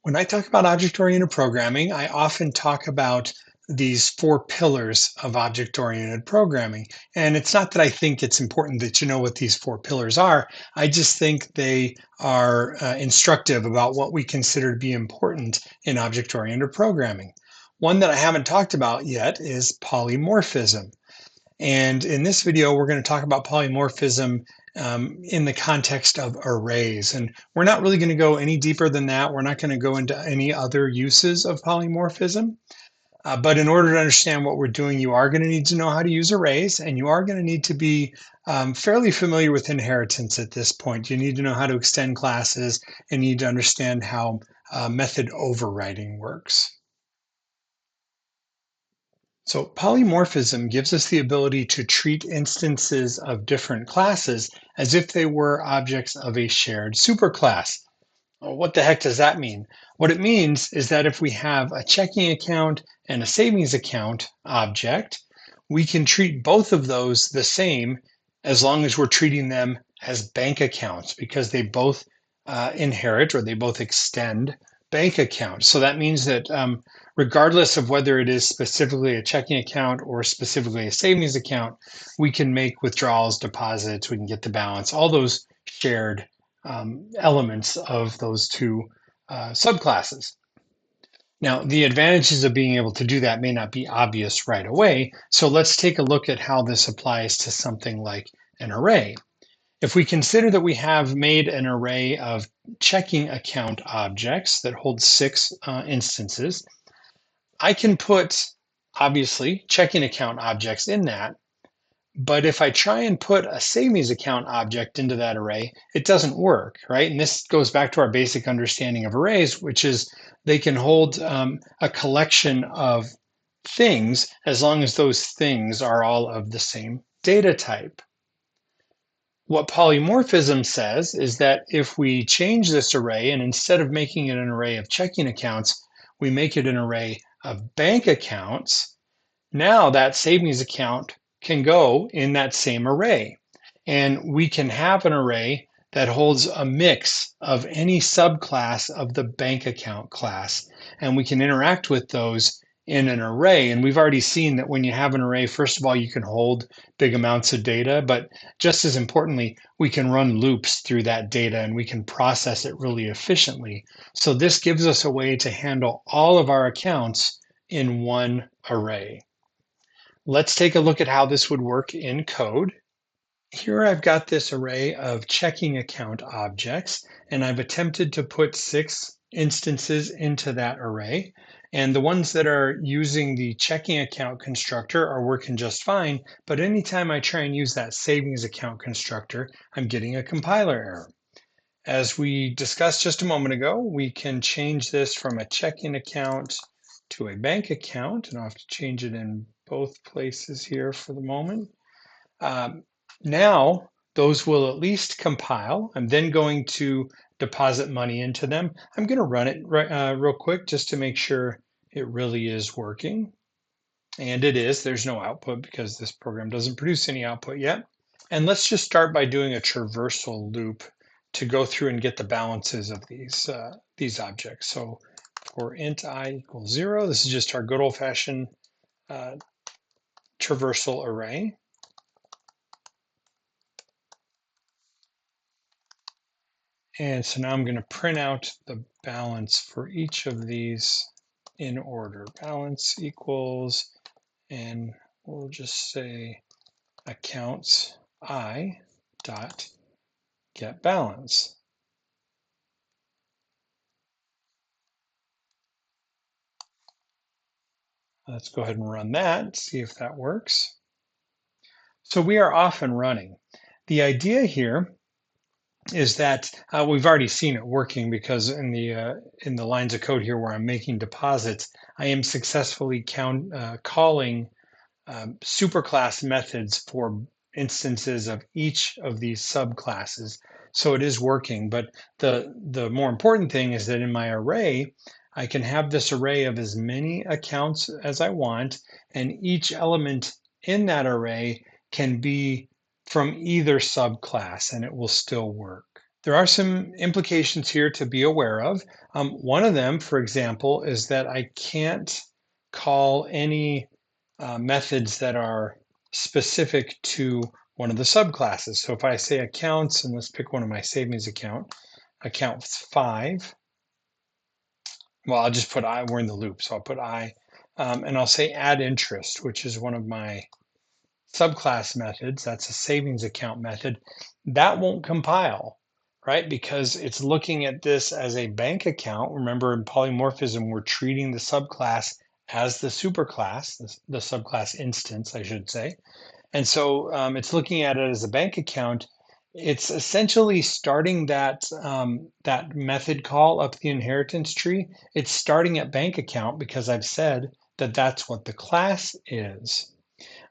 When I talk about object-oriented programming, I often talk about these four pillars of object-oriented programming. And it's not that I think it's important that you know what these four pillars are. I just think they are instructive about what we consider to be important in object-oriented programming. One that I haven't talked about yet is polymorphism. And in this video, we're going to talk about polymorphism in the context of arrays. And we're not really going to go any deeper than that. We're not going to go into any other uses of polymorphism. But in order to understand what we're doing, you are going to need to know how to use arrays, and you are going to need to be fairly familiar with inheritance at this point. You need to know how to extend classes, and you need to understand how method overriding works. So polymorphism gives us the ability to treat instances of different classes as if they were objects of a shared superclass. Well, what the heck does that mean? What it means is that if we have a checking account and a savings account object, we can treat both of those the same as long as we're treating them as bank accounts because they both inherit or they both extend bank accounts. So that means that regardless of whether it is specifically a checking account or specifically a savings account, we can make withdrawals, deposits, we can get the balance, all those shared elements of those two subclasses. Now, the advantages of being able to do that may not be obvious right away, so let's take a look at how this applies to something like an array. If we consider that we have made an array of checking account objects that hold six instances, I can put, obviously, checking account objects in that, but if I try and put a savings account object into that array, it doesn't work, right? And this goes back to our basic understanding of arrays, which is they can hold a collection of things as long as those things are all of the same data type. What polymorphism says is that if we change this array and instead of making it an array of checking accounts, we make it an array of bank accounts, now that savings account can go in that same array. And we can have an array that holds a mix of any subclass of the bank account class. And we can interact with those in an array. And we've already seen that when you have an array, first of all, you can hold big amounts of data, but just as importantly, we can run loops through that data and we can process it really efficiently. So this gives us a way to handle all of our accounts in one array. Let's take a look at how this would work in code. Here I've got this array of checking account objects, and I've attempted to put six instances into that array. And the ones that are using the checking account constructor are working just fine, but anytime I try and use that savings account constructor, I'm getting a compiler error. As we discussed just a moment ago, we can change this from a checking account to a bank account, and I'll have to change it in both places here for the moment. Now, those will at least compile. I'm then going to deposit money into them. I'm going to run it real quick just to make sure it really is working. And it is. There's no output because this program doesn't produce any output yet. And let's just start by doing a traversal loop to go through and get the balances of these objects. So for int I equals 0, this is just our good old-fashioned traversal array. And so now I'm going to print out the balance for each of these in order. Balance equals, and we'll just say accounts I dot get balance. Let's go ahead and run that, see if that works. So we are off and running. The idea here is that we've already seen it working because in the lines of code here where I'm making deposits, I am successfully calling superclass methods for instances of each of these subclasses. So it is working, but the more important thing is that in my array, I can have this array of as many accounts as I want, and each element in that array can be from either subclass and it will still work. There are some implications here to be aware of. One of them, for example, is that I can't call any methods that are specific to one of the subclasses. So if I say accounts, and let's pick one of my savings account 5. Well, I'll just put I, we're in the loop, so I'll put I, and I'll say add interest, which is one of my subclass methods. That's a savings account method. That won't compile, right? Because it's looking at this as a bank account. Remember, in polymorphism, we're treating the subclass as the superclass, the subclass instance, I should say. And so it's looking at it as a bank account. It's essentially starting that method call up the inheritance tree. It's starting at bank account because I've said that that's what the class is.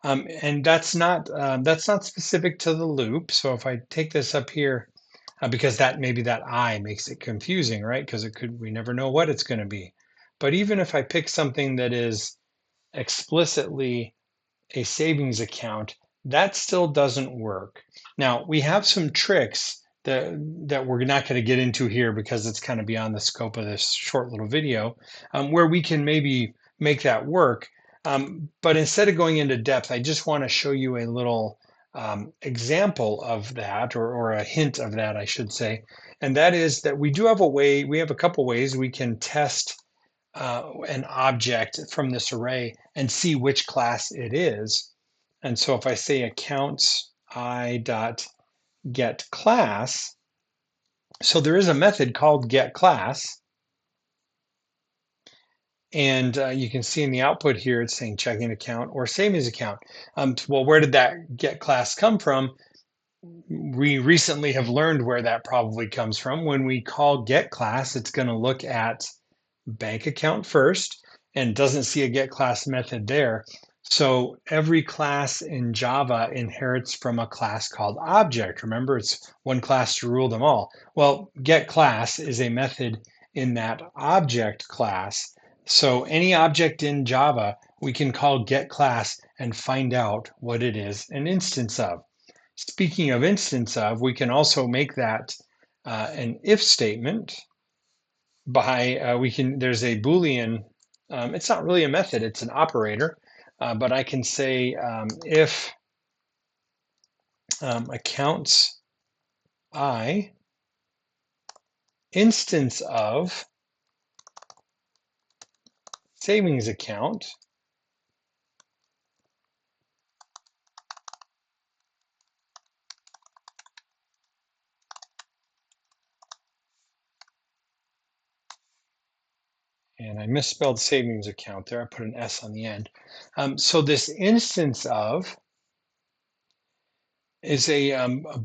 And that's not specific to the loop. So if I take this up here, because that maybe that I makes it confusing, right? Because it could we never know what it's going to be. But even if I pick something that is explicitly a savings account, that still doesn't work. Now, we have some tricks that we're not going to get into here because it's kind of beyond the scope of this short little video, where we can maybe make that work. But instead of going into depth, I just want to show you a little example of that, or a hint of that, I should say. And that is that we do have a way, we have a couple ways we can test an object from this array and see which class it is. And so if I say accounts I dot get class, so there is a method called get class, and you can see in the output here it's saying checking account or savings account. Well, where did that get class come from? We recently have learned where that probably comes from. When we call get class, it's going to look at bank account first and doesn't see a get class method there. So every class in Java inherits from a class called object. Remember, it's one class to rule them all. Well, get class is a method in that object class. So any object in Java, we can call get class and find out what it is an instance of. Speaking of instance of, we can also make that an if statement by we can there's a boolean, it's not really a method, it's an operator, but I can say if accounts I instance of savings account, and I misspelled savings account there, I put an S on the end. So this instance of is a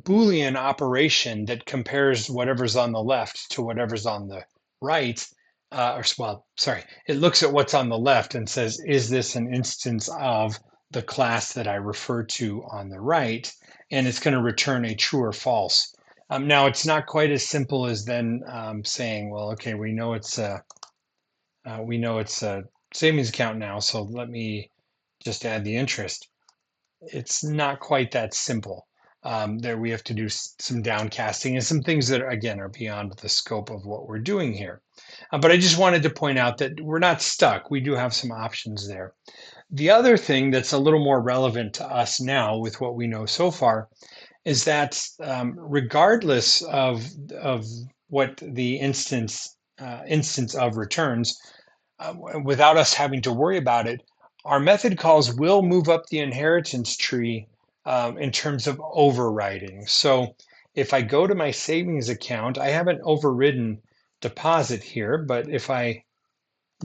Boolean operation that compares whatever's on the left to whatever's on the right. Or well, sorry, it looks at what's on the left and says, is this an instance of the class that I refer to on the right? And it's going to return a true or false. Now, it's not quite as simple as then saying, well, okay, we know it's a savings account now, so let me just add the interest. It's not quite that simple. There we have to do some downcasting and some things that, again, are beyond the scope of what we're doing here. But I just wanted to point out that we're not stuck. We do have some options there. The other thing that's a little more relevant to us now with what we know so far is that regardless of what the instance of returns, without us having to worry about it, our method calls will move up the inheritance tree in terms of overriding. So if I go to my savings account, I haven't overridden deposit here, but if I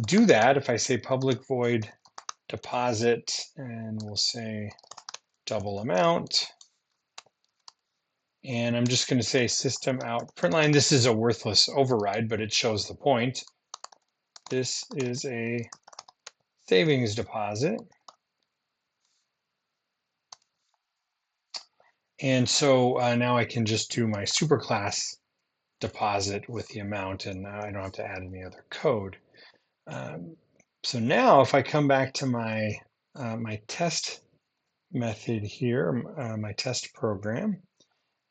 do that, if I say public void deposit, and we'll say double amount, and I'm just going to say system out println. This is a worthless override, but it shows the point. This is a savings deposit. And so now I can just do my superclass deposit with the amount, and I don't have to add any other code. So now if I come back to my my test method here, my test program,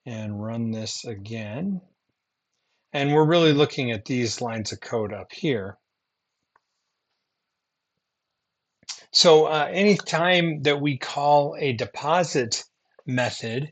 and run this again, And we're really looking at these lines of code up here. So anytime that we call a deposit method,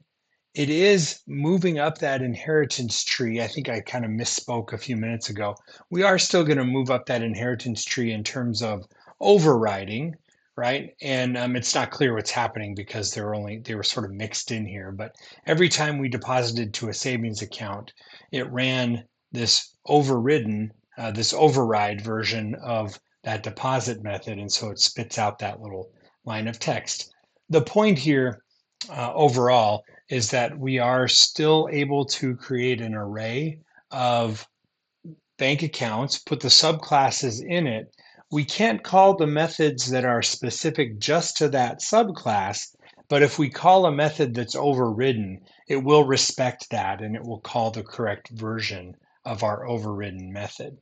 it is moving up that inheritance tree. I think I kind of misspoke a few minutes ago. We are still going to move up that inheritance tree in terms of overriding, right? And it's not clear what's happening because they were sort of mixed in here. But every time we deposited to a savings account, it ran this this override version of that deposit method, and so it spits out that little line of text. The point here overall is that we are still able to create an array of bank accounts, put the subclasses in it. We can't call the methods that are specific just to that subclass, but if we call a method that's overridden, it will respect that and it will call the correct version of our overridden method.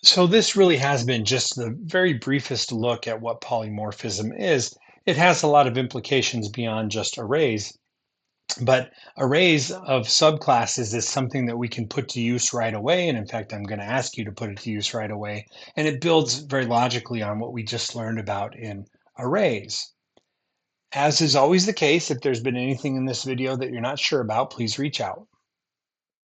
So this really has been just the very briefest look at what polymorphism is. It has a lot of implications beyond just arrays. But arrays of subclasses is something that we can put to use right away. And in fact, I'm going to ask you to put it to use right away. And it builds very logically on what we just learned about in arrays. As is always the case, if there's been anything in this video that you're not sure about, please reach out.